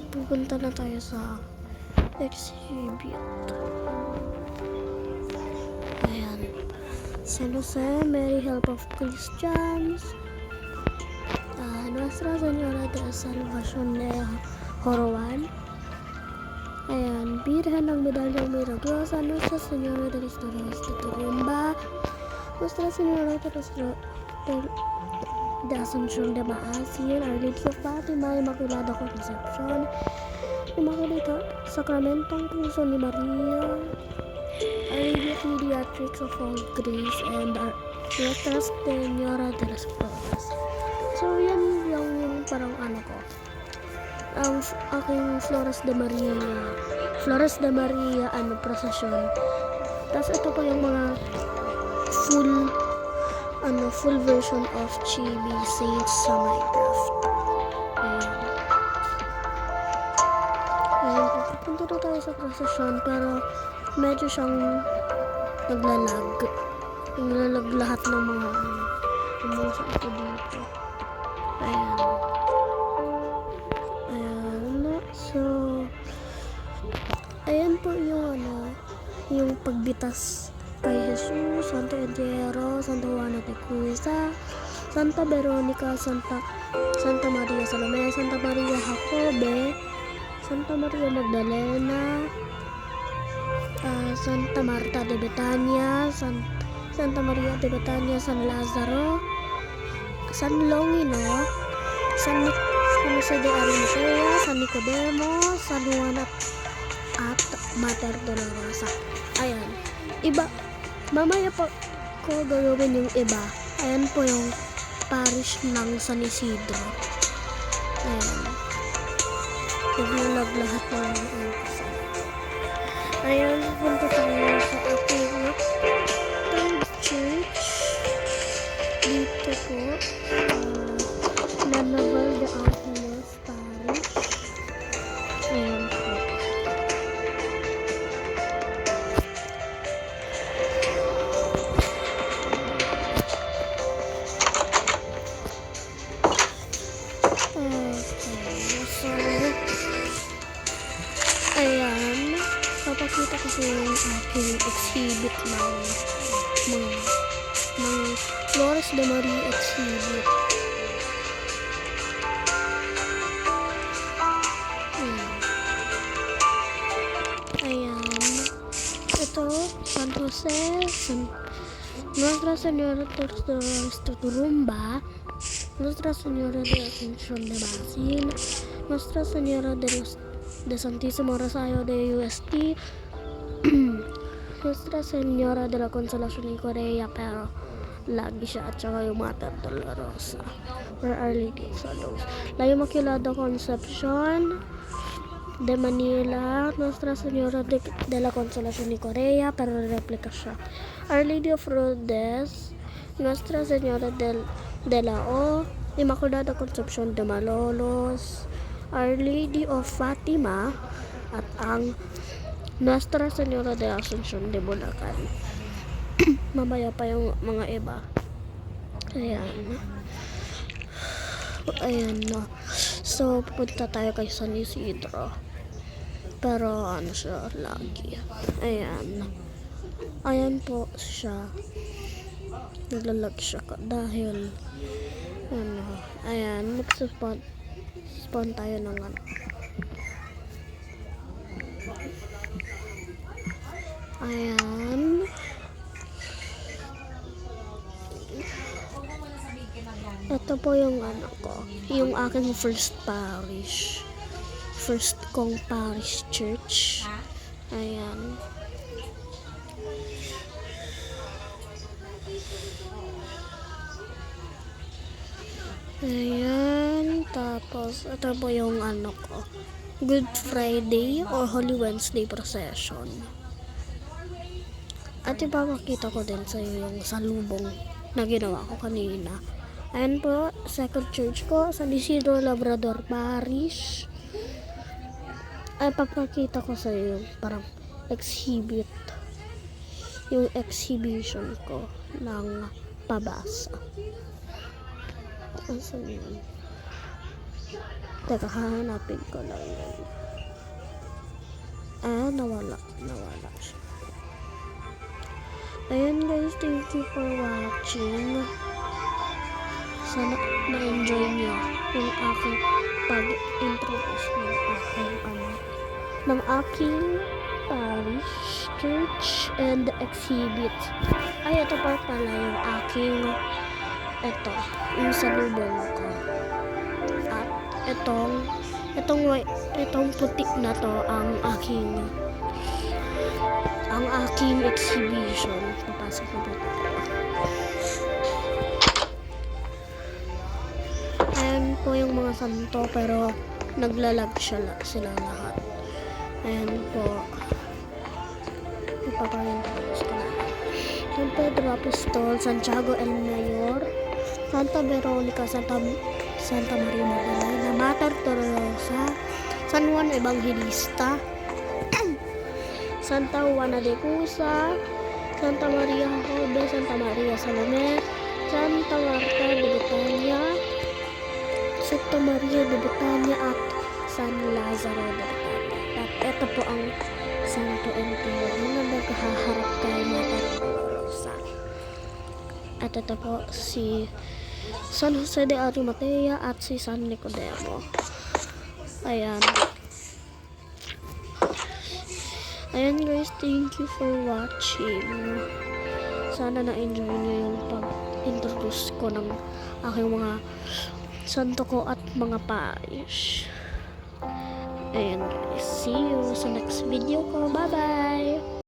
pupunta na tayo sa exhibit. Ayan. San Jose, Mary Help of Christians. Nuestra Señora de Salvación de Joroban. Ayan. Birhen ng Medalyang Milagrosa, Nuestra Señora de los Dolores de Turumba, Nuestra Señora de Asunción de Maasin, Our Lady of Fatima, Immaculada Concepcion, Immaculada Sacramentong Puso ni Maria, Our Lady of Mediatrix of All Grace, and our Nuestra Señora de las Flores. So, yan yung parang ano ko. Ang aking Flores de Maria procession. Tapos ito po yung mga full version of Chibi Saints sa Minecraft. Ayan, pupunta na tayo sa procession pero medyo siyang naglalag lahat ng mga umusa ito dito. Ayan. So ayan po yung yung pagbitas kay Jesus, Santo Ediero, Santa Juana de Cusa, Santa Veronica, Santa Maria Salome, Santa Maria Jacobe, Santa Maria Magdalena, Santa Marta de Betania, Santa Maria de Betania, San Lazaro, San Longino, San Jose de Arimatea, San Nicodemo, San Juan at Mater Dolorosa. Ayan. Iba. Mamaya pa ko gagawin yung iba. Ayan po yung parish ng San Isidro. Ayan. Naglalag lahat ng mga kasal. Ayan. Punta tayo sa ating third church. Dito po. Nanaval de Angeles Parish. Ayan po. Ayan, papakita ko sa yung aking exhibit ng Flores de Maria exhibit. Ayan, ito San Jose, Nuestra Señora de Turumba, Nuestra Señora de Asunción de Maasin, Nuestra Señora de Santísimo Rosario de UST, Nuestra Señora de la Consolación de Korea, pero lagi siya, at saka yung Mater Dolorosa or Our Lady of Shadows. La Immaculada Concepcion de Manila, Nuestra Señora de la Consolación de Korea, pero replica siya. Our Lady of Lourdes, Nuestra Señora de la O, Immaculada Concepcion de Malolos, Our Lady of Fatima, at ang Nuestra Señora de Asunción de Bulacan. Mamaya pa yung mga iba. Ayan no. So, pupunta tayo kay San Isidro. Pero ano siya lagi. Ayan po siya. Naglalag siya dahil ayan, mag-spawn tayo ng ayan. Ito po yung yung aking first kong parish church. Ayan. Ayan. Tapos, ito po yung Good Friday or Holy Wednesday procession. At ipapakita ko din sa iyo yung salubong na ginawa ko kanina. Ayan po, second church ko, San Isidro Labrador Parish. Ay, papakita ko sa iyo parang exhibit. Yung exhibition ko ng pabasa. Asan yun? Teka, hahanapin ko lang yan. Nawala siya. Ayan guys, thank you for watching. Sana na-enjoy niyo yung aking pag-introduce ng aking parish church and exhibit. Ay, ito pa pala yung aking yung salubong ko. At itong putik na to ang aking exhibition. Papasok na po tayo. Ayan po yung mga santo pero naglalag sila lahat. Ayan po. Ipapalintayos ko na. San Pedro Apostol, Santiago el Mayor, Santa Veronica, Santa Maria Magdalena, Mater Teresa, San Juan Evangelista, Santa Juana de Cusa, Santa Maria Jove, Santa Maria Salome, Santa Marta de Betania, Santa Maria de Betania at San Lazaro de Betania. At ito po ang Santo Entero na naghaharap kay Mater Teresa. At ito po si San Jose de Arimatea at si San Nicodemo. Ayan. Ayan guys, thank you for watching. Sana na-enjoy nyo yung pag-introduce ko ng aking mga santo ko at mga parish. Ayan guys, see you sa next video ko. Bye bye!